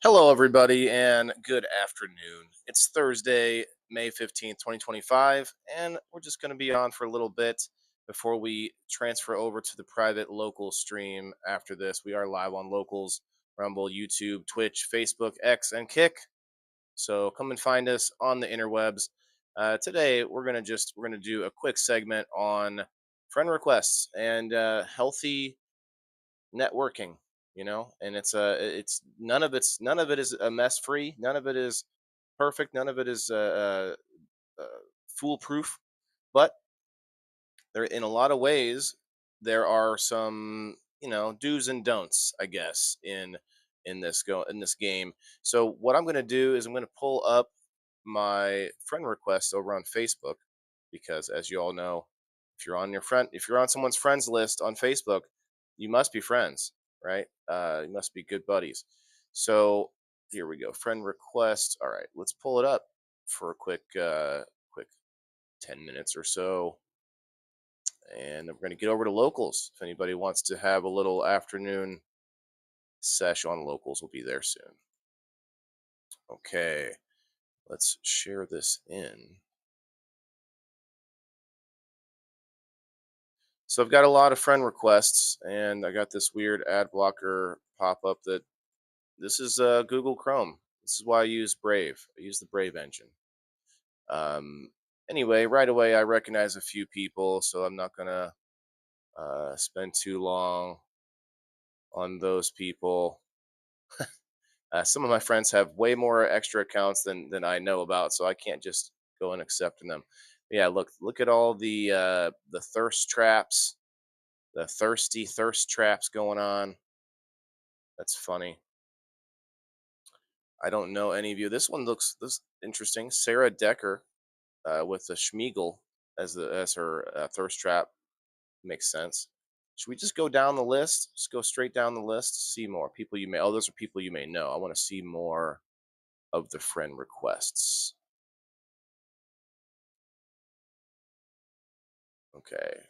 Hello, everybody, and good afternoon. It's Thursday, May 15th, 2025, and we're just going to be on for a little bit before we transfer over to the private local stream after this. We are live on Locals, Rumble, YouTube, Twitch, Facebook, X, and Kick. So come and find us on the interwebs. Today, we're gonna do a quick segment on friend requests and healthy networking, and it's none of it is a mess free, none of it is perfect, none of it is foolproof, but there in a lot of ways there are some do's and don'ts, I guess, in this game. So what I'm going to do is I'm going to pull up my friend requests over on Facebook, because as you all know, if you're on someone's friends list on Facebook, you must be friends, right? You must be good buddies. So here we go, friend request. All right, let's pull it up for a quick 10 minutes or so, and we're going to get over to Locals. If anybody wants to have a little afternoon sesh on Locals, we'll be there soon. Okay, let's share this in. So I've got a lot of friend requests, and I got this weird ad blocker pop up that this is Google Chrome. This is why I use Brave. I use the Brave engine. Um, anyway, right away I recognize a few people, so I'm not gonna spend too long on those people. Some of my friends have way more extra accounts than I know about, so I can't just go and accept them. Yeah, look at all the thirst traps, the thirsty thirst traps going on. That's funny. I don't know any of you. This one looks this interesting. Sarah Decker with the Schmiegel as her thirst trap, makes sense. Should we just go down the list? Just go straight down the list. See more people you may. Oh, those are people you may know. I want to see more of the friend requests. Okay.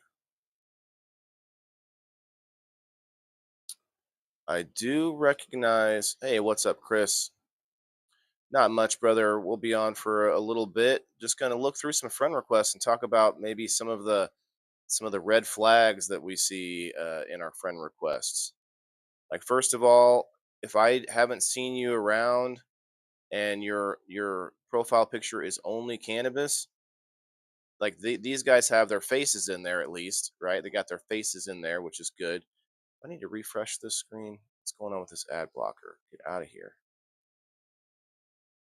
I do recognize. Hey, what's up, Chris? Not much, brother. We'll be on for a little bit. Just gonna look through some friend requests and talk about maybe some of the red flags that we see in our friend requests. Like, first of all, if I haven't seen you around and your profile picture is only cannabis, like these guys have their faces in there at least, right? They got their faces in there, which is good. I need to refresh this screen. What's going on with this ad blocker? Get out of here.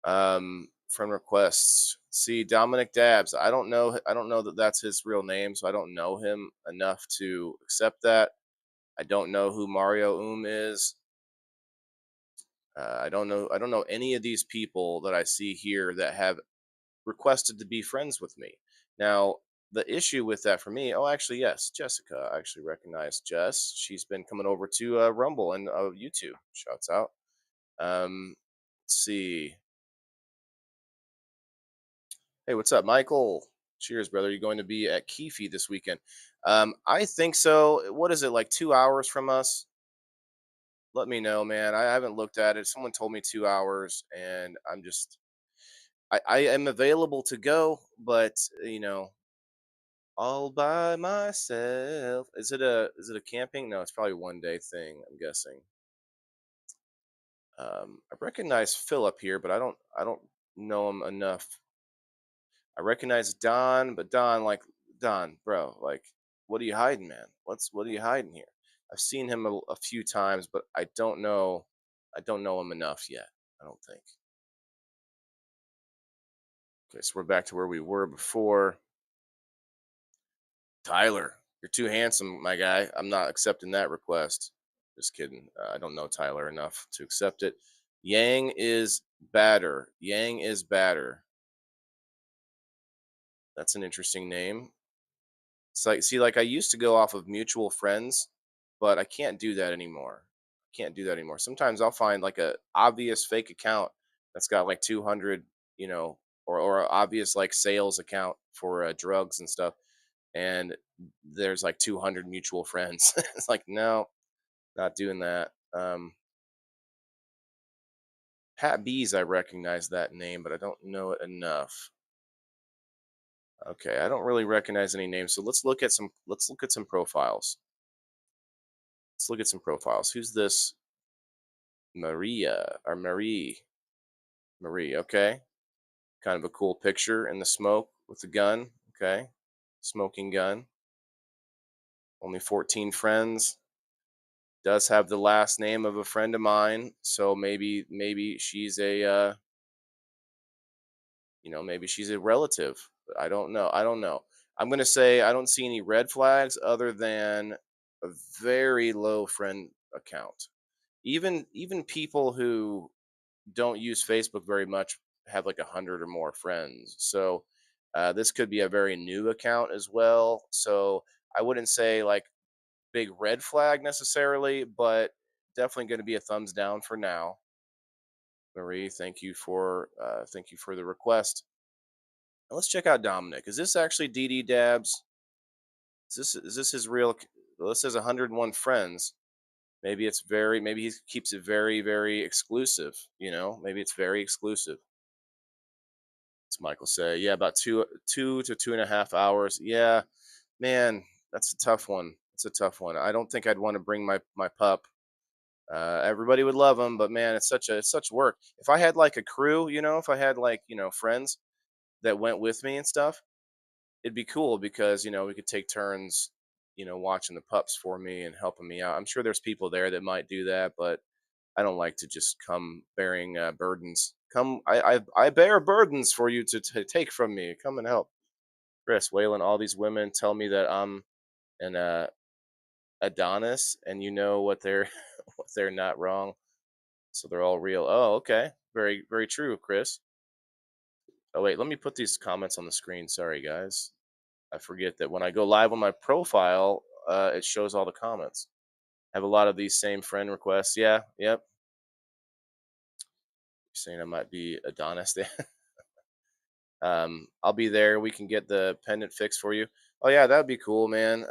Friend requests. See, Dominic Dabs. I don't know that that's his real name, so I don't know him enough to accept that. I don't know who Mario is. I don't know any of these people that I see here that have requested to be friends with me. Now, the issue with that for me, oh, actually, yes, Jessica. I actually recognize Jess. She's been coming over to Rumble and YouTube. Shouts out. Let's see. Hey, what's up, Michael? Cheers, brother. You going to be at Keefe this weekend? I think so. What is it, like 2 hours from us? Let me know, man. I haven't looked at it. Someone told me 2 hours, and I am available to go, but all by myself. Is it a camping? No, it's probably 1 day thing, I'm guessing. I recognize Philip here, but I don't know him enough. I recognize Don, but Don, bro, like, what are you hiding, man? What are you hiding here? I've seen him a few times, but I don't know him enough yet. I don't think. Okay, so we're back to where we were before. Tyler, you're too handsome, my guy. I'm not accepting that request. Just kidding. I don't know Tyler enough to accept it. Yang is batter. Yang is batter. That's an interesting name. It's like, see, like I used to go off of mutual friends, but I can't do that anymore. Can't do that anymore. Sometimes I'll find like a obvious fake account that's got like 200, or a obvious like sales account for drugs and stuff, and there's like 200 mutual friends. It's like, no, not doing that. Pat Bees, I recognize that name, but I don't know it enough. Okay, I don't really recognize any names, so let's look at some profiles. Let's look at some profiles. Who's this Maria or Marie? Marie, okay. Kind of a cool picture in the smoke with the gun. Okay. Smoking gun. Only 14 friends. Does have the last name of a friend of mine, so maybe she's a maybe she's a relative. But I don't know. I don't know. I'm gonna say I don't see any red flags other than a very low friend account. Even people who don't use Facebook very much have like 100 or more friends. So this could be a very new account as well. So I wouldn't say like big red flag necessarily, but definitely going to be a thumbs down for now. Marie, thank you for the request. Now let's check out Dominic. Is this actually DD Dabs? Is this his real? Well, this says 101 friends. Maybe he keeps it very exclusive. Maybe it's very exclusive. What's Michael say? Yeah, about two to 2.5 hours. Yeah, man, that's a tough one. It's a tough one. I don't think I'd want to bring my pup. Everybody would love him, but man, it's such work. If I had like a crew, if I had like friends that went with me and stuff, it'd be cool because we could take turns, watching the pups for me and helping me out. I'm sure there's people there that might do that, but I don't like to just come bearing burdens. I bear burdens for you to take from me. Come and help, Chris Whalen. All these women tell me that I'm an Adonis, and you know what they're what they're not wrong. So they're all real. Oh, okay, very true, Chris. Oh wait, let me put these comments on the screen. Sorry, guys. I forget that when I go live on my profile, it shows all the comments. I have a lot of these same friend requests. Yeah, yep. You're saying I might be Adonis. I'll be there. We can get the pendant fixed for you. Oh yeah, that'd be cool, man.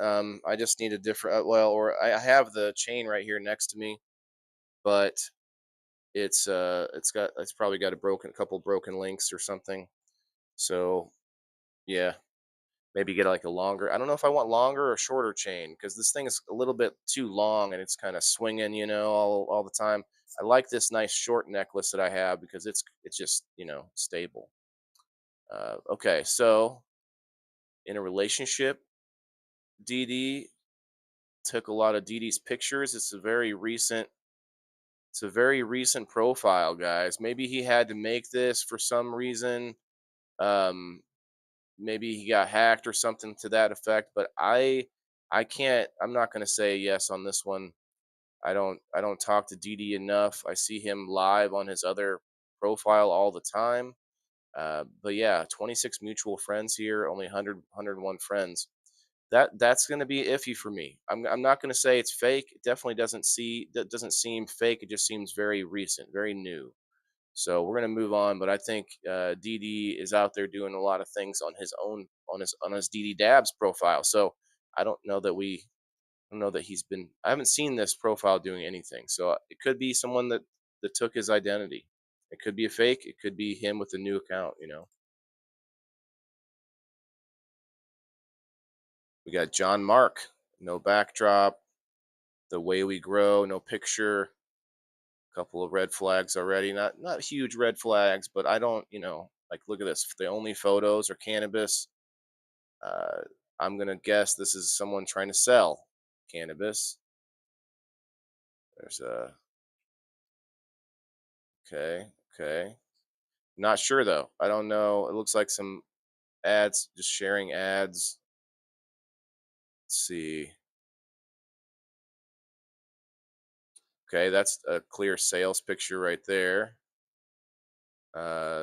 I just need a different. Or I have the chain right here next to me, but it's probably got a couple broken links or something. So yeah, maybe get like a longer. I don't know if I want longer or shorter chain because this thing is a little bit too long and it's kind of swinging, all the time. I like this nice short necklace that I have because it's just stable. Okay, so in a relationship, DD took a lot of DD's pictures. It's a very recent profile, guys. Maybe he had to make this for some reason. Um, Maybe he got hacked or something to that effect. But I can't. I'm not going to say yes on this one. I don't talk to DD enough. I see him live on his other profile all the time. But yeah, 26 mutual friends here, only 101 friends. That's going to be iffy for me. I'm not going to say it's fake. It definitely doesn't seem fake. It just seems very recent, very new. So we're going to move on. But I think DD is out there doing a lot of things on his own on his DD Dabs profile. So I don't know that we I don't know that he's been. I haven't seen this profile doing anything. So it could be someone that took his identity. It could be a fake. It could be him with a new account. We got John Mark. No backdrop. The way we grow. No picture. Couple of red flags already. Not huge red flags, but I don't. Like look at this. The only photos are cannabis. Uh, I'm gonna guess this is someone trying to sell cannabis. There's a okay. Not sure though. I don't know. It looks like some ads, just sharing ads. Let's see. Okay, that's a clear sales picture right there.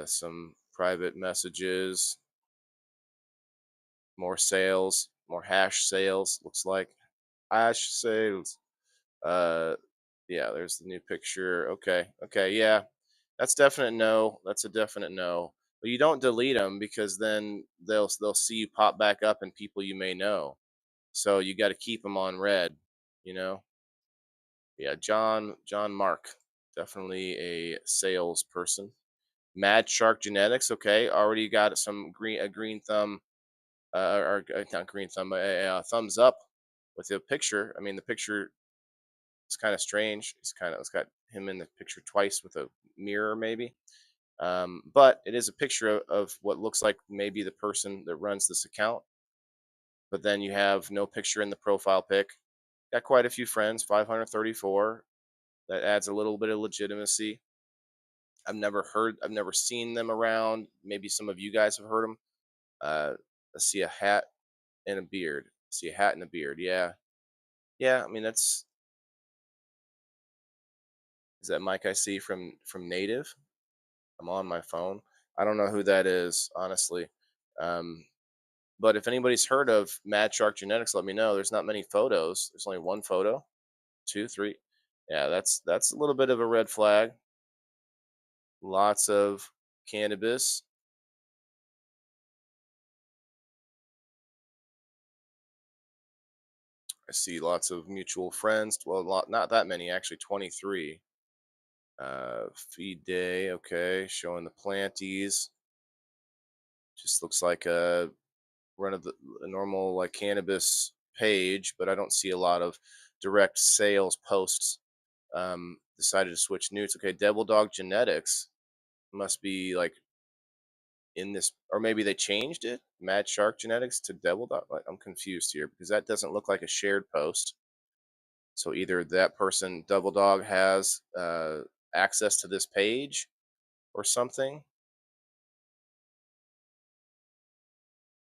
Some private messages, more sales, more hash sales. Looks like hash sales. Uh, yeah, there's the new picture. Okay, yeah, that's definite no. That's a definite no. But you don't delete them because then they'll see you pop back up and people you may know. So you got to keep them on red. You know. Yeah, John Mark. Definitely a salesperson. Mad Shark Genetics. Okay, already got some a green thumb, or not green thumb, a thumbs up with the picture. I mean, the picture is kind of strange. It's got him in the picture twice with a mirror, maybe. But it is a picture of what looks like maybe the person that runs this account. But then you have no picture in the profile pic. Got quite a few friends, 534. That adds a little bit of legitimacy. I've never seen them around. Maybe some of you guys have heard them. Uh, I see a hat and a beard. See a hat and a beard. Yeah, yeah. I mean, that's is that Mike I see from Native. I'm on my phone. I don't know who that is, honestly. Um, but if anybody's heard of Mad Shark Genetics, let me know. There's not many photos. There's only one photo, two, three. Yeah, that's a little bit of a red flag. Lots of cannabis. I see lots of mutual friends. Well, not that many actually. 23. Feed day. Okay, showing the planties. Just looks like run of the a normal like cannabis page, but I don't see a lot of direct sales posts. Decided to switch newts. Okay, Devil Dog Genetics must be like in this, or maybe they changed it. Mad Shark Genetics to Devil Dog. Like, I'm confused here because that doesn't look like a shared post. So either that person, Devil Dog, has access to this page or something.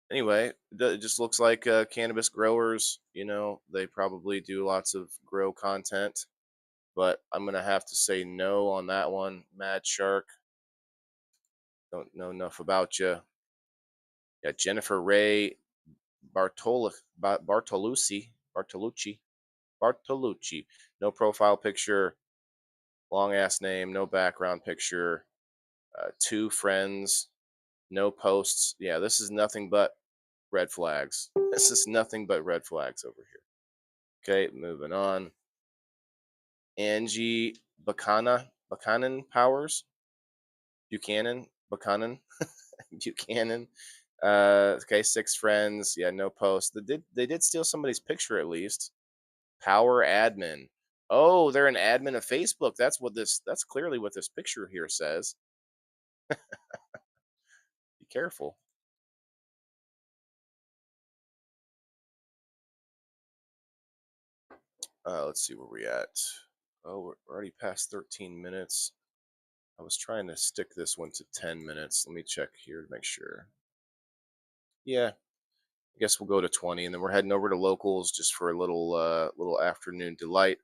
Anyway, it just looks like cannabis growers. They probably do lots of grow content, but I'm gonna have to say no on that one. Mad Shark, don't know enough about you. Yeah, Jennifer Ray Bartolucci. No profile picture, long ass name, no background picture. Two friends, no posts. Yeah, this is nothing but red flags. This is nothing but red flags over here. Okay, moving on. Angie Buchanan Powers, Buchanan, Buchanan. Okay, six friends. Yeah, no post. They did steal somebody's picture at least. Power admin. Oh, they're an admin of Facebook. That's clearly what this picture here says. Be careful. Let's see where we at. Oh, we're already past 13 minutes. I was trying to stick this one to 10 minutes. Let me check here to make sure. Yeah, I guess we'll go to 20, and then we're heading over to locals just for a little afternoon delight.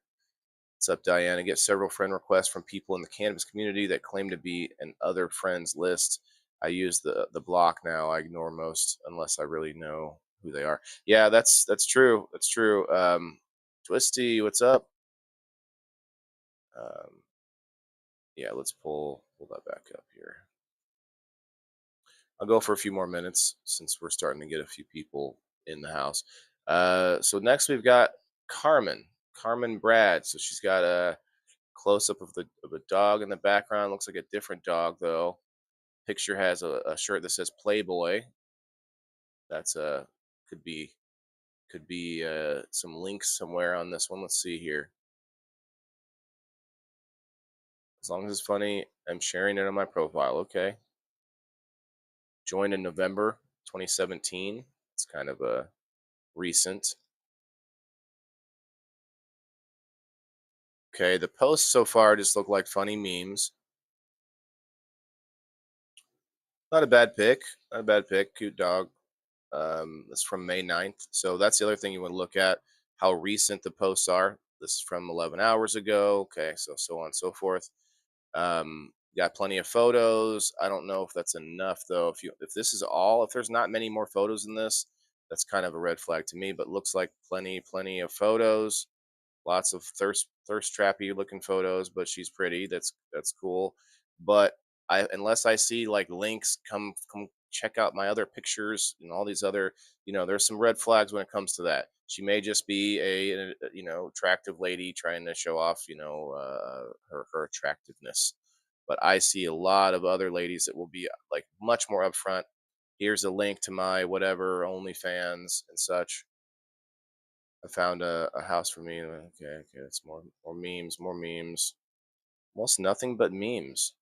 What's up, Diana? Get several friend requests from people in the cannabis community that claim to be an other friends list. I use the block now. I ignore most unless I really know who they are. Yeah, that's true. That's true. Twisty, what's up? Um, yeah, let's pull that back up here. I'll go for a few more minutes since we're starting to get a few people in the house. So next we've got Carmen Brad. So she's got a close up of a dog in the background. Looks like a different dog though. Picture has a shirt that says Playboy. That's could be some links somewhere on this one. Let's see here. As long as it's funny, I'm sharing it on my profile. Okay. Joined in November 2017. It's kind of a recent. Okay, the posts so far just look like funny memes. Not a bad pick. Not a bad pick. Cute dog. It's from May 9th. So that's the other thing you want to look at, how recent the posts are. This is from 11 hours ago. Okay, so on and so forth. Got plenty of photos. I don't know if that's enough though. If this is all, if there's not many more photos in this, that's kind of a red flag to me. But looks like plenty of photos. Lots of thirst trappy looking photos, but she's pretty. That's cool. But I unless I see like links, come check out my other pictures and all these other, there's some red flags when it comes to that. She may just be attractive lady trying to show off, her attractiveness. But I see a lot of other ladies that will be like much more upfront. Here's a link to my whatever OnlyFans and such. I found a house for me. Okay, okay, it's more memes, more memes. Almost nothing but memes.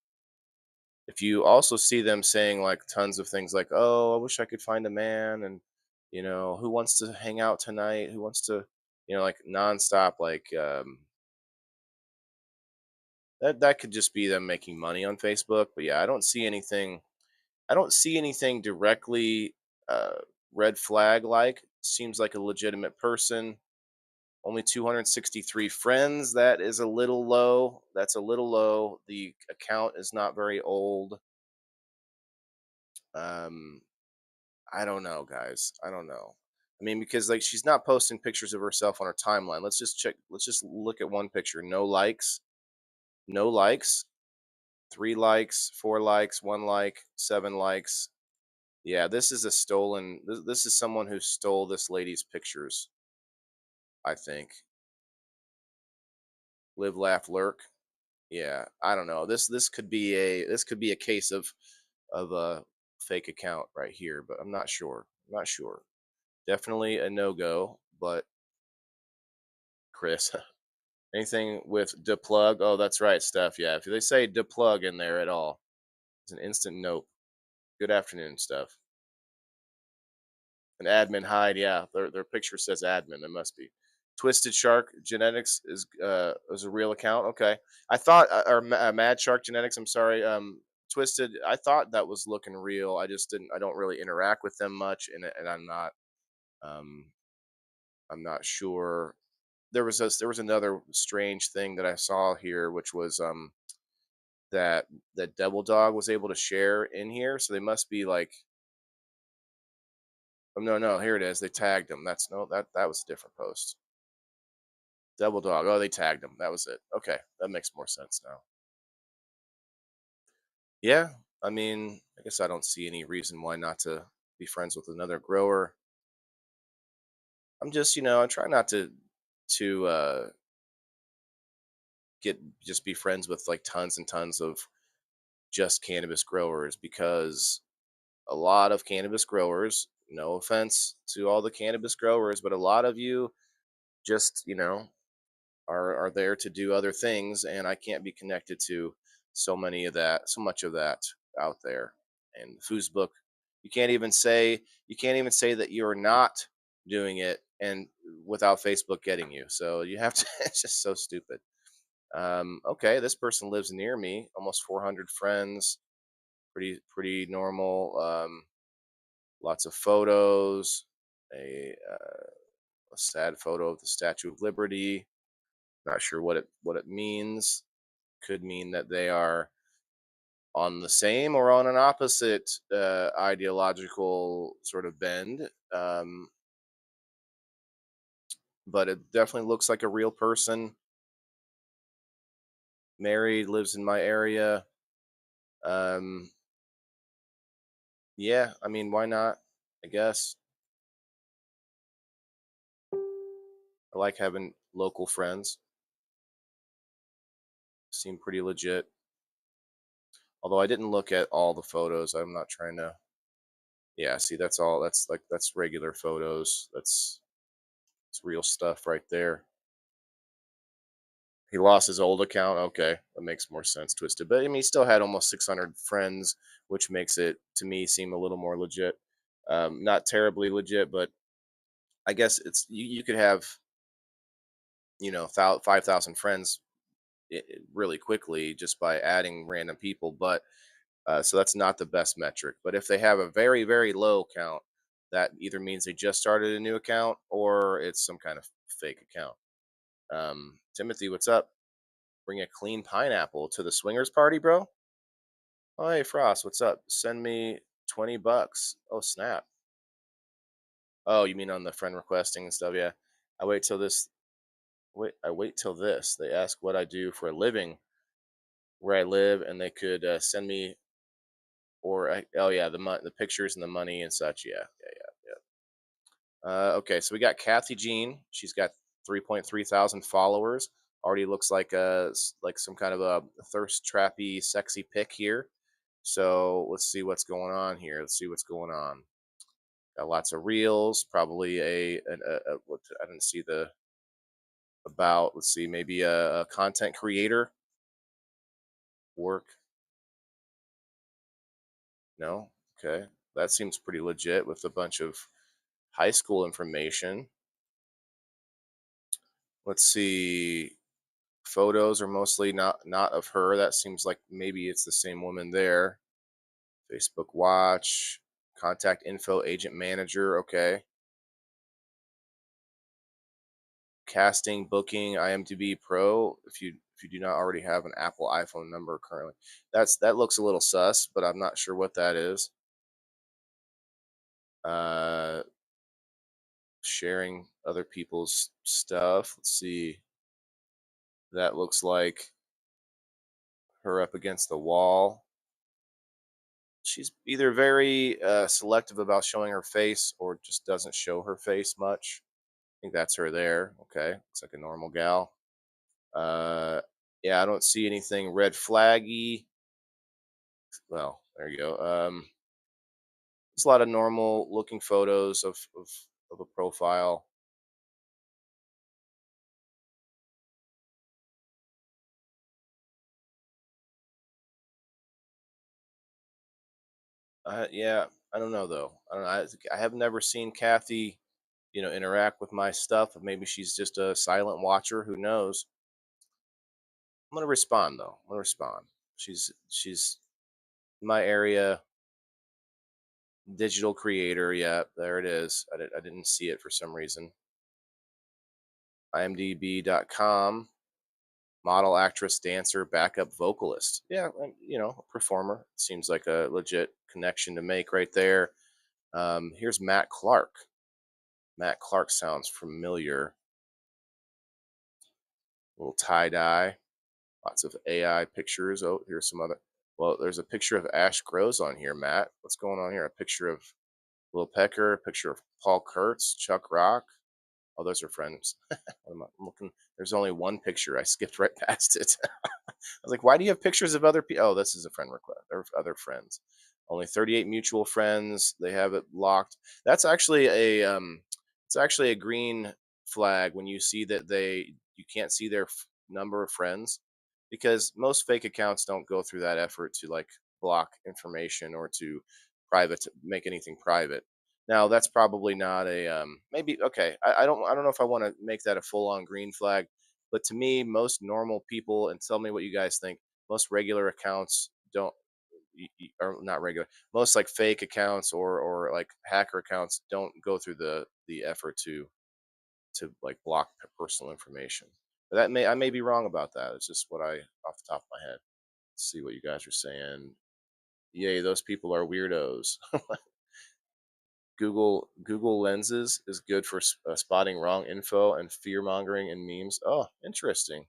If you also see them saying like tons of things like, "Oh, I wish I could find a man," and who wants to hang out tonight? Who wants to, like nonstop, like that could just be them making money on Facebook. But yeah, I don't see anything. I don't see anything directly uh, red flag like. Seems like a legitimate person. Only 263 friends. That is a little low. That's a little low. The account is not very old. Um, I don't know, guys. I don't know. I mean, because like she's not posting pictures of herself on her timeline. Let's just check. Let's just look at one picture. No likes. No likes. 3 likes. 4 likes. 1 like. 7 likes. Yeah, this is a stolen. This is someone who stole this lady's pictures. I think. Live, laugh, lurk. Yeah, I don't know. This could be a case of a fake account right here, but I'm not sure. I'm not sure. Definitely a no go. But Chris, anything with deplug? Oh, that's right, Steph. Yeah, if they say deplug in there at all, it's an instant nope. Good afternoon, Steph. An admin hide. Yeah, their picture says admin. It must be. Twisted Shark Genetics is a real account. Okay, I thought Mad Shark Genetics. I'm sorry. Twisted. I thought that was looking real. I just didn't. I don't really interact with them much, and Um, I'm not sure. There was another strange thing that I saw here, which was that Devil Dog was able to share in here. So they must be like, oh no, no, here it is. They tagged him. That's no, that was a different post. Devil Dog. Oh, they tagged him. That was it. Okay, that makes more sense now. Yeah, I mean, I guess I don't see any reason why not to be friends with another grower. I'm just, I try not to get just be friends with like tons and tons of just cannabis growers because a lot of cannabis growers, no offense to all the cannabis growers, but a lot of you just, are there to do other things, and I can't be connected to so much of that out there. And Facebook, you can't even say that you're not doing it and without Facebook getting you. So you have to it's just so stupid. Okay, this person lives near me, almost 400 friends, pretty normal. Lots of photos, a sad photo of the Statue of Liberty. Not sure what it means. Could mean that they are on the same or on an opposite ideological sort of bend. But it definitely looks like a real person. Married, lives in my area. Um, yeah, I mean, why not? I guess I like having local friends. Seem pretty legit. Although I didn't look at all the photos. I'm not trying to. Yeah, see, that's all. That's regular photos. It's real stuff right there. He lost his old account. Okay, that makes more sense. Twisted, but I mean, he still had almost 600 friends, which makes it to me seem a little more legit. Not terribly legit, but I guess you could have 5,000 friends really quickly just by adding random people. But so that's not the best metric. But if they have a very very low count, that either means they just started a new account or it's some kind of fake account. Timothy, what's up? Bring a clean pineapple to the swingers party, bro. Oh, hey, Frost, what's up? Send me 20 bucks. Oh, snap. Oh, you mean on the friend requesting and stuff? Yeah. I wait till this. I wait till this. They ask what I do for a living, where I live, and they could send me, oh yeah, the pictures and the money and such. Yeah, yeah, yeah, Okay, so we got Kathy Jean. She's got 3.3 thousand followers. Already looks like like some kind of a thirst trappy, sexy pic here. So let's see what's going on here. Let's see what's going on. Got lots of reels. Probably what I didn't see the about. Let's see, maybe a content creator work. No, okay, that seems pretty legit with a bunch of high school information. Let's see. Photos are mostly not of her. That seems like maybe it's the same woman there. Facebook Watch, contact info, agent manager. Okay, casting, booking, IMDb Pro. If you do not already have an Apple iPhone number currently, that looks a little sus, but I'm not sure what that is. Uh, Sharing other people's stuff. Let's see. That looks like her up against the wall. She's either very selective about showing her face or just doesn't show her face much. I think that's her there. Okay, looks like a normal gal. Uh, yeah, I don't see anything red flaggy. Well, there you go. There's a lot of normal looking photos of a profile. Yeah, I don't know though. I don't know. I have never seen Kathy, interact with my stuff. Maybe she's just a silent watcher. Who knows? I'm gonna respond though. I'm gonna respond. She's my area digital creator. Yeah, there it is. I didn't see it for some reason. IMDb.com. Model, actress, dancer, backup vocalist. Yeah, a performer. Seems like a legit connection to make right there. Here's Matt Clark. Matt Clark sounds familiar. Little tie dye. Lots of AI pictures. Oh, here's some other. Well, there's a picture of Ash Grows on here, Matt. What's going on here? A picture of Will Pecker, a picture of Paul Kurtz, Chuck Rock. Oh, those are friends. I'm looking. There's only one picture. I skipped right past it. I was like, why do you have pictures of other people? Oh, this is a friend request. Or other friends. Only 38 mutual friends. They have it locked. That's actually it's actually a green flag when you see that you can't see their number of friends, because most fake accounts don't go through that effort to like block information or to make anything private. Now that's probably not a maybe okay. I don't know if I want to make that a full on green flag, but to me, most normal people, and tell me what you guys think. Most regular accounts don't or not regular. Most like fake accounts or like hacker accounts don't go through the effort to like block personal information. But I may be wrong about that. It's just what I off the top of my head. Let's see what you guys are saying. Yay, those people are weirdos. Google Lenses is good for spotting wrong info and fear mongering and memes. Oh, interesting.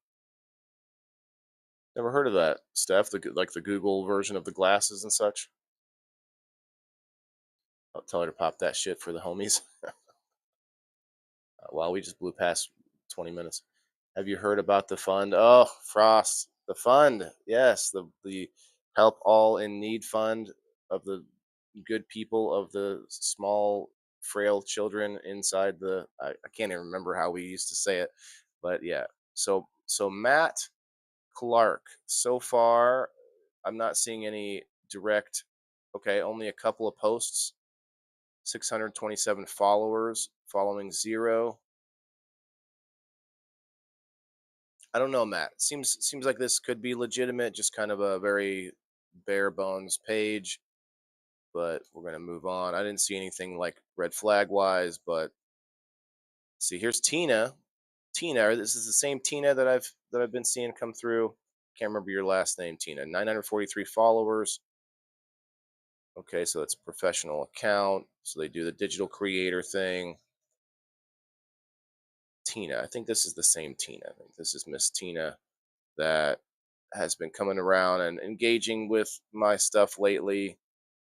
Never heard of that, Steph. Like the Google version of the glasses and such. I'll tell her to pop that shit for the homies. Wow, we just blew past 20 minutes. Have you heard about the fund? Oh, Frost, the fund. Yes, the help all in need fund of the good people of the small frail children inside I can't even remember how we used to say it, but yeah. So Matt Clark, so far I'm not seeing any direct. Okay, only a couple of posts, 627 followers, following zero. I don't know, Matt. Seems like this could be legitimate, just kind of a very bare bones page, but we're gonna move on. I didn't see anything like red flag wise, but see, here's Tina. Tina, this is the same Tina that I've been seeing come through. Can't remember your last name, Tina. 943 followers. Okay, so it's a professional account. So they do the digital creator thing. Tina, I think this is the same Tina. I think this is Miss Tina that has been coming around and engaging with my stuff lately.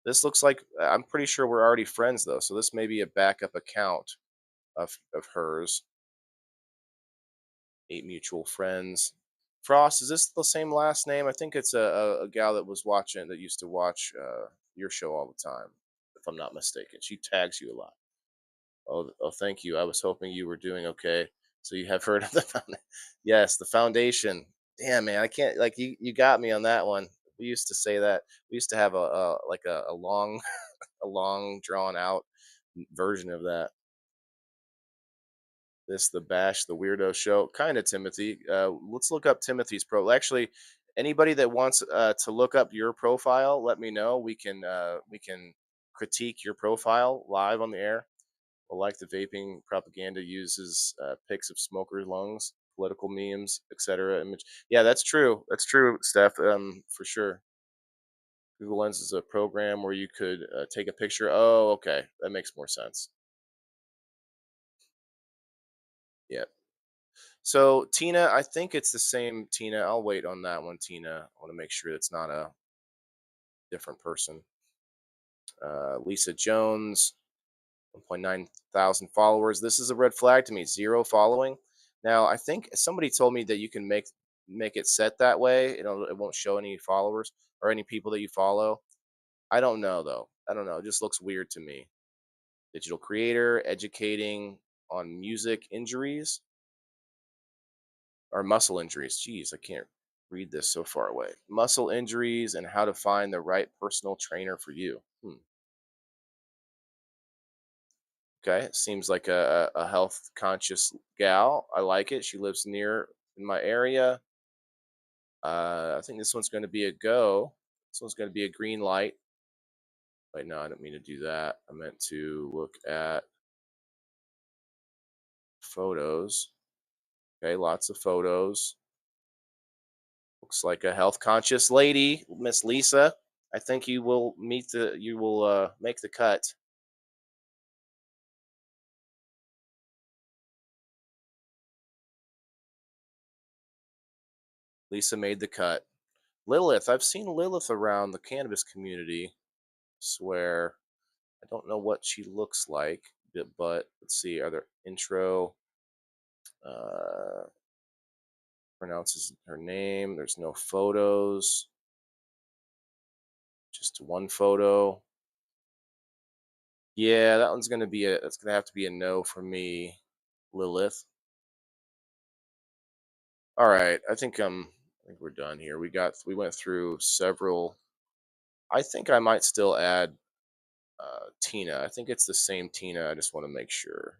This looks like I'm pretty sure we're already friends though, so this may be a backup account. of hers. 8 mutual friends. Frost, is this the same last name? I think it's a gal that was watching that used to watch your show all the time, if I'm not mistaken. She tags you a lot. Oh, thank you. I was hoping you were doing okay. So you have heard of the foundation? Yes, the foundation. Damn, man, I can't like you. Got me on that one. We used to say that. We used to have a long, a long drawn out version of that. This the bash the weirdo show kind of Timothy. Let's look up Timothy's pro. Actually, anybody that wants to look up your profile, let me know. We can critique your profile live on the air. Well, like the vaping propaganda uses pics of smokers' lungs, political memes, etc. Image. Yeah, that's true. That's true, Steph. For sure. Google Lens is a program where you could take a picture. Oh, okay, that makes more sense. Yeah. So Tina, I think it's the same Tina. I'll wait on that one, Tina. I want to make sure it's not a different person. Lisa Jones, 1.9 thousand followers. This is a red flag to me. Zero following. Now, I think somebody told me that you can make it set that way. It won't show any followers or any people that you follow. I don't know though. I don't know. It just looks weird to me. Digital creator, educating on music injuries or muscle injuries. Jeez, I can't read this so far away. Muscle injuries and how to find the right personal trainer for you. Okay, seems like a health conscious gal. I like it. She lives near in my area. I think this one's going to be a go. This one's going to be a green light. Wait, no, I don't mean to do that. I meant to look at photos. Okay, lots of photos. Looks like a health conscious lady, Miss Lisa. I think you will make the cut. Lisa made the cut. Lilith, I've seen Lilith around the cannabis community. Swear, I don't know what she looks like, but let's see. Are there intro? Uh, Pronounces her name. There's no photos. Just one photo. Yeah, that one's gonna be a. That's gonna have to be a no for me, Lilith. All right, I think we're done here. We went through several. I think I might still add Tina. I think it's the same Tina. I just want to make sure.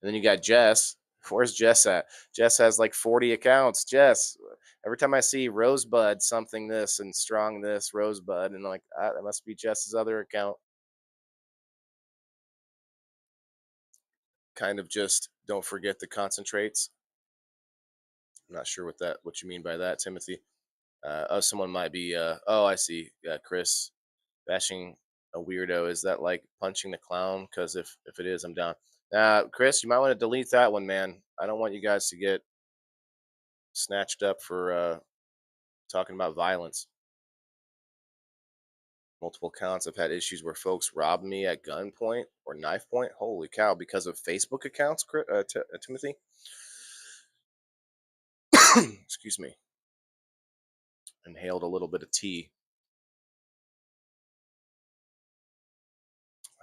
And then you got Jess. Where's Jess at? Jess has like 40 accounts. Jess, every time I see Rosebud something this and strong this Rosebud, and like that must be Jess's other account. Kind of just don't forget the concentrates. I'm not sure what you mean by that, Timothy. Oh, someone might be. Oh, I see. Chris bashing a weirdo. Is that like punching the clown? Because if it is, I'm down. Chris, you might want to delete that one, man. I don't want you guys to get snatched up for talking about violence. Multiple counts. I've had issues where folks robbed me at gunpoint or knife point. Holy cow! Because of Facebook accounts, Timothy. Excuse me. Inhaled a little bit of tea.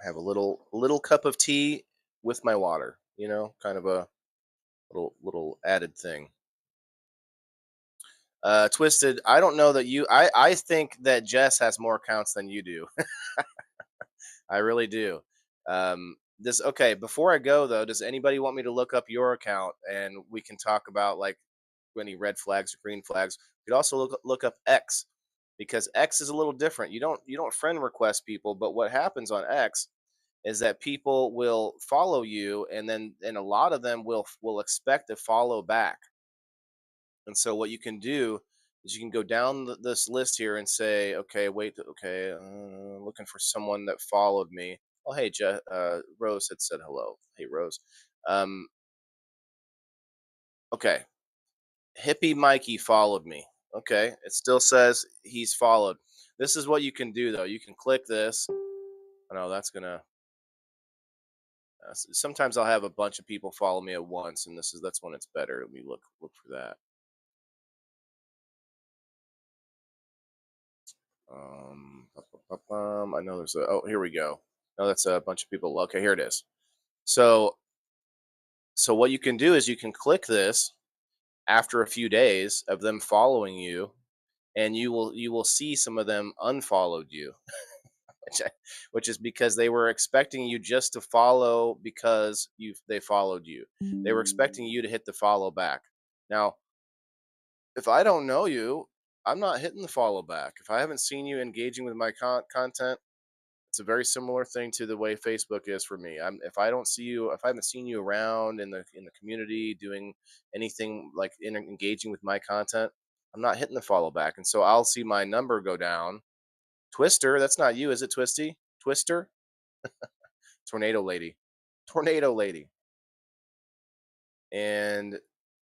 I have a little cup of tea with my water. Kind of a little added thing. Twisted. I don't know that you. I think that Jess has more accounts than you do. I really do. This okay. Before I go though, does anybody want me to look up your account and we can talk about like any red flags or green flags? You could also look up X because X is a little different. You don't friend request people, but what happens on X is that people will follow you, and a lot of them will expect to follow back. And so what you can do is you can go down this list here and say, okay, wait, okay, looking for someone that followed me. Oh, hey, Rose had said hello. Hey, Rose. Um, okay, Hippie Mikey followed me. Okay, it still says he's followed. This is what you can do though. You can click this. Oh, no, that's gonna. Sometimes I'll have a bunch of people follow me at once, and that's when it's better. Let me look for that. I know there's a. Oh, here we go. No, that's a bunch of people. Okay, here it is. So what you can do is you can click this after a few days of them following you, and you will see some of them unfollowed you, which which is because they were expecting you just to follow because they followed you. They were expecting you to hit the follow back. Now, if I don't know you, I'm not hitting the follow back. If I haven't seen you engaging with my content, it's a very similar thing to the way Facebook is for me. If I don't see you, if I haven't seen you around in the community doing anything like engaging with my content, I'm not hitting the follow back, and so I'll see my number go down. Twister, that's not you, is it? Twisty, Twister, Tornado Lady, Tornado Lady, and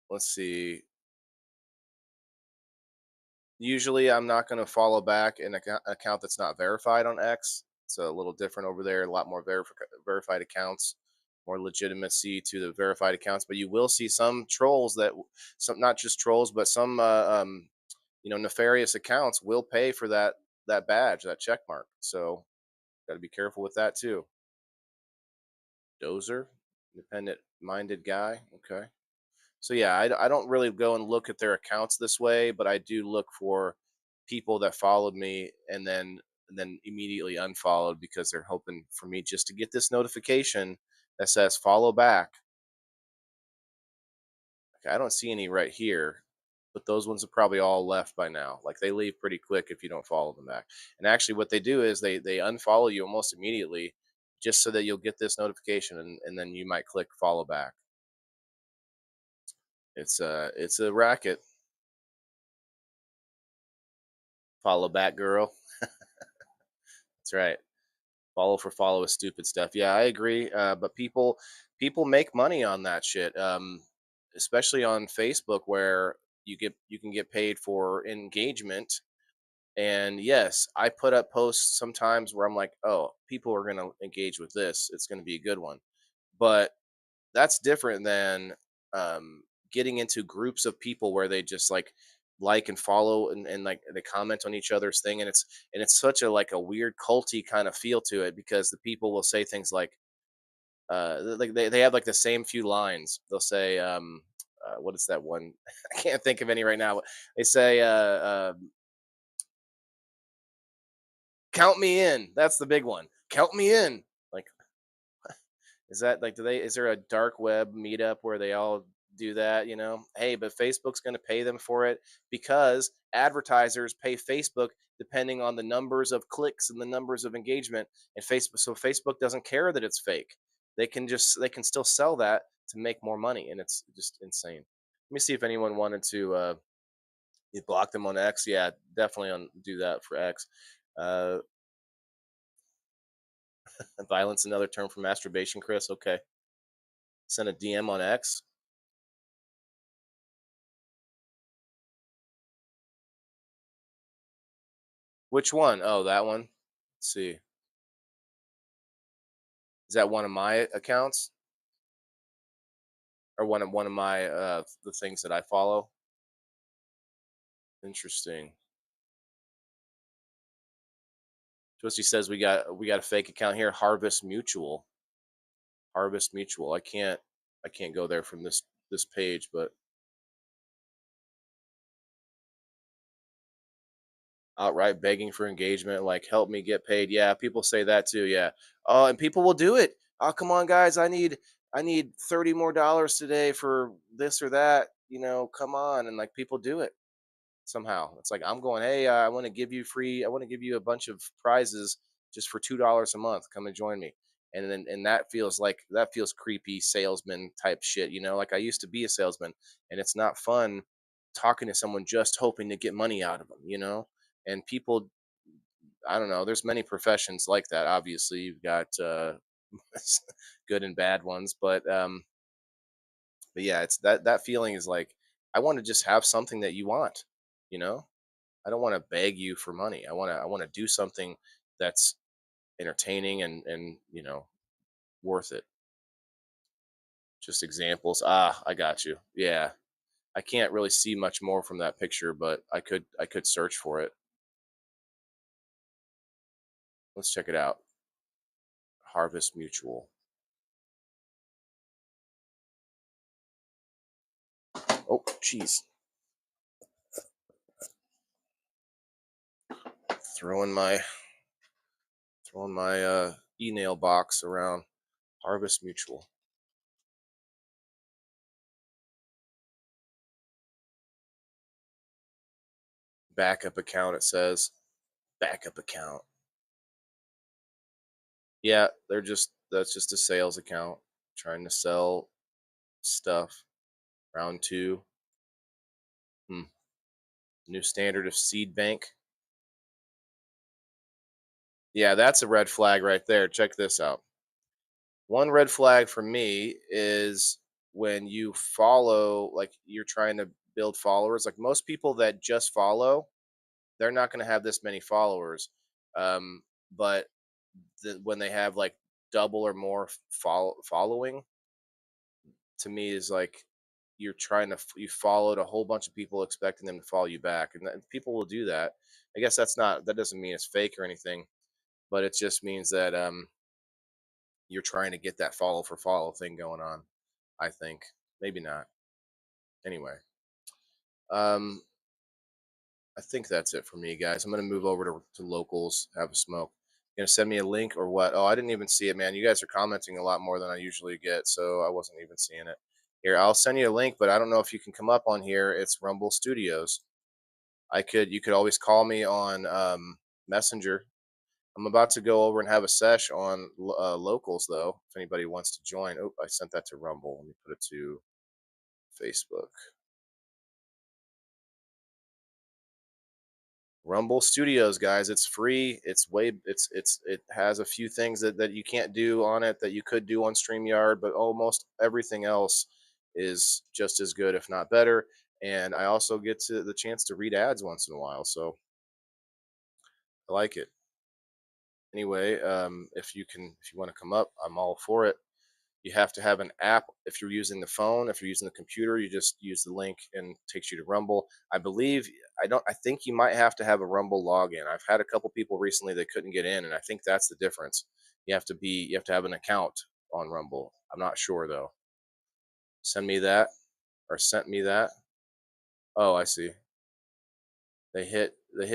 let's see. Usually, I'm not going to follow back an account that's not verified on X. It's a little different over there. A lot more verified accounts, more legitimacy to the verified accounts. But you will see some trolls some not just trolls, but some nefarious accounts will pay for that badge, that check mark. So got to be careful with that too. Dozer, independent minded guy. Okay. So yeah, I don't really go and look at their accounts this way, but I do look for people that followed me and then immediately unfollowed because they're hoping for me just to get this notification that says follow back. Okay, I don't see any right here, but those ones are probably all left by now. Like they leave pretty quick if you don't follow them back. And actually, what they do is they unfollow you almost immediately, just so that you'll get this notification and then you might click follow back. It's a racket. Follow back, girl. That's right. Follow for follow is stupid stuff. Yeah, I agree. But people make money on that shit. Especially on Facebook, where you can get paid for engagement. And yes, I put up posts sometimes where I'm like, oh, people are gonna engage with this. It's gonna be a good one. But that's different than getting into groups of people where they just like and follow and like they comment on each other's thing, and it's such a like a weird culty kind of feel to it because the people will say things like like they have like the same few lines. They'll say what is that one? I can't think of any right now. They say count me in. That's the big one. Count me in. Like, is that like, is there a dark web meetup where they all do that? Hey, but Facebook's going to pay them for it because advertisers pay Facebook depending on the numbers of clicks and the numbers of engagement. And so Facebook doesn't care that it's fake. They can still sell that to make more money. And it's just insane. Let me see if anyone wanted to, you block them on X. Yeah, definitely do that for X. Uh, Violence, another term for masturbation, Chris. Okay. Send a DM on X. Which one? Oh, that one. Let's see. Is that one of my accounts or one of my the things that I follow? Interesting. Twisty says we got a fake account here. Harvest Mutual. Harvest Mutual. I can't go there from this page, but outright begging for engagement, like help me get paid. Yeah, people say that too. Yeah. Oh, and people will do it. Oh, come on, guys. I need $30 more today for this or that. Come on. And like people do it somehow. It's like I'm going, hey, I want to give you free. I want to give you a bunch of prizes just for $2 a month. Come and join me. And that feels creepy salesman type shit. Like I used to be a salesman, and it's not fun talking to someone just hoping to get money out of them. And people, I don't know. There's many professions like that. Obviously, you've got good and bad ones, but yeah, it's that feeling is like I want to just have something that you want. You know, I don't want to beg you for money. I want to do something that's entertaining and worth it. Just examples. Ah, I got you. Yeah. I can't really see much more from that picture, but I could search for it. Let's check it out. Harvest Mutual. Oh, jeez. Throwing my email box around. Harvest Mutual. Backup account, it says. Backup account. Yeah, that's just a sales account trying to sell stuff. Round two. Hmm. New standard of seed bank. Yeah, that's a red flag right there. Check this out. One red flag for me is when you follow, like you're trying to build followers. Like most people that just follow, they're not going to have this many followers. But when they have like double or more following, to me is like you're trying to you followed a whole bunch of people expecting them to follow you back, and people will do that. I guess that doesn't mean it's fake or anything, but it just means that you're trying to get that follow for follow thing going on. I think maybe not. Anyway, um, I think that's it for me, guys. I'm gonna move over to locals, have a smoke. You gonna send me a link or what? Oh, I didn't even see it, man. You guys are commenting a lot more than I usually get, so I wasn't even seeing it. Here, I'll send you a link, but I don't know if you can come up on here. It's Rumble Studios. You could always call me on Messenger. I'm about to go over and have a sesh on locals, though. If anybody wants to join. Oh, I sent that to Rumble. Let me put it to Facebook. Rumble Studios, guys. It's free. It has a few things that you can't do on it that you could do on StreamYard, but almost everything else is just as good, if not better. And I also get to the chance to read ads once in a while, so I like it. Anyway, if you want to come up, I'm all for it. You have to have an app if you're using the phone. If you're using the computer, you just use the link and it takes you to Rumble. I believe I think you might have to have a Rumble login. I've had a couple people recently that couldn't get in, and I think that's the difference. You have to have an account on Rumble. I'm not sure though. Send me that or sent me that. Oh, I see. They hit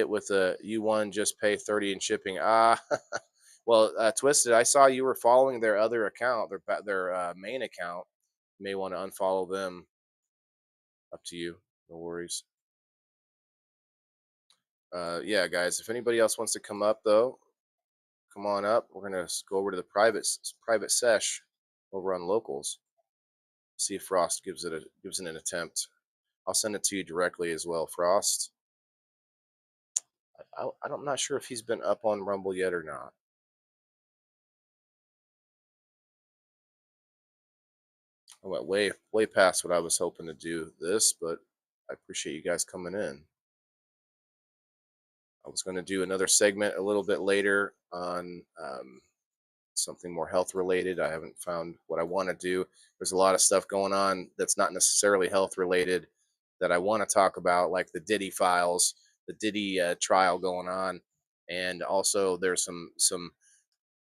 with a you won, just pay 30 in shipping. Ah, well, Twisted. I saw you were following their other account, their main account. You may want to unfollow them. Up to you. No worries. Yeah, guys. If anybody else wants to come up, though, come on up. We're gonna go over to the private sesh over on locals. See if Frost gives it an attempt. I'll send it to you directly as well, Frost. I'm not sure if he's been up on Rumble yet or not. I went way past what I was hoping to do this, but I appreciate you guys coming in. I was going to do another segment a little bit later on something more health related. I haven't found what I want to do. There's a lot of stuff going on that's not necessarily health related that I want to talk about, like the Diddy files, the Diddy trial going on, and also there's some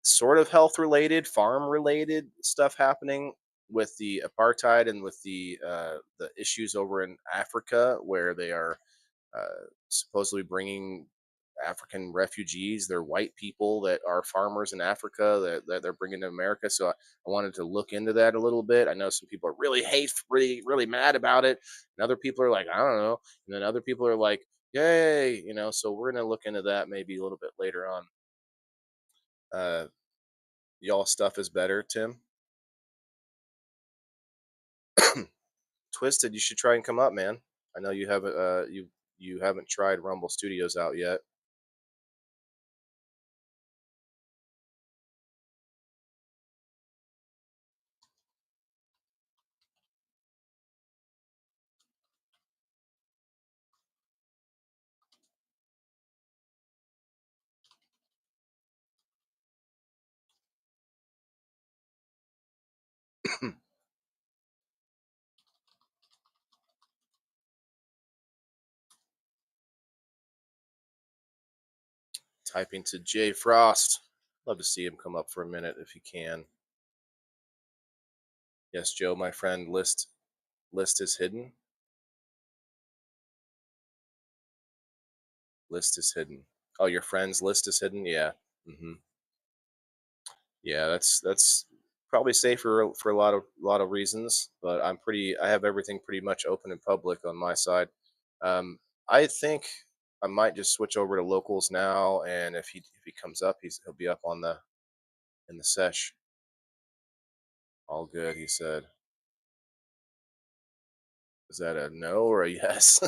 sort of health related, farm related stuff happening with the apartheid and with the issues over in Africa where they are supposedly bringing African refugees. They're white people that are farmers in Africa that they're bringing to America. So I wanted to look into that a little bit. I know some people are really really mad about it, and other people are like, I don't know, and then other people are like, yay, So we're gonna look into that maybe a little bit later on. Uh, y'all stuff is better, Tim. Twisted, you should try and come up, man. I know you haven't tried Rumble Studios out yet. Typing to Jay Frost. Love to see him come up for a minute if he can. Yes, Joe, my friend. List is hidden. List is hidden. Oh, your friend's list is hidden. Yeah. Hmm. Yeah, that's probably safer for a lot of reasons. But I have everything pretty much open and public on my side. Um, I think I might just switch over to locals now, and if he comes up, he'll be up on the in the sesh. All good, he said. Is that a no or a yes?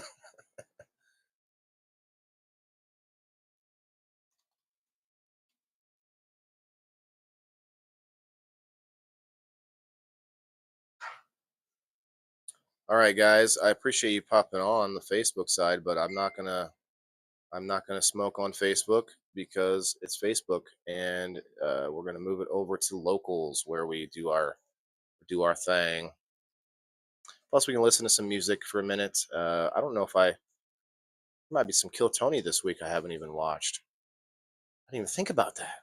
All right, guys. I appreciate you popping on the Facebook side, but I'm not gonna smoke on Facebook because it's Facebook, and we're gonna move it over to locals where we do our thing. Plus, we can listen to some music for a minute. I don't know if I might be some Kill Tony this week. I haven't even watched. I didn't even think about that.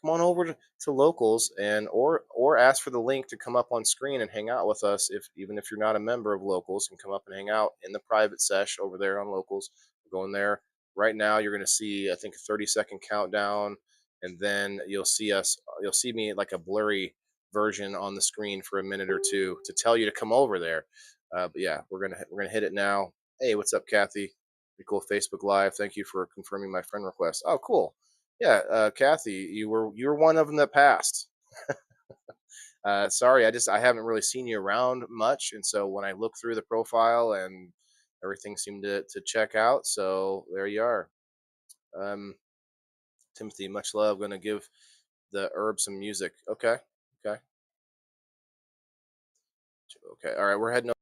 Come on over to locals and or ask for the link to come up on screen and hang out with us. If even if you're not a member of locals, can come up and hang out in the private sesh over there on locals. We're going there right now. You're going to see, I think, a 30-second countdown, and then you'll see me like a blurry version on the screen for a minute or two to tell you to come over there. But yeah, we're gonna hit it now. Hey, what's up, Kathy? Pretty cool Facebook Live. Thank you for confirming my friend request. Oh, cool. Yeah, Kathy, you were one of them that passed. Sorry, I haven't really seen you around much, and so when I look through the profile and everything seemed to check out, so there you are. Um, Timothy, much love. Going to give the herb some music. Okay, okay, okay. All right, we're heading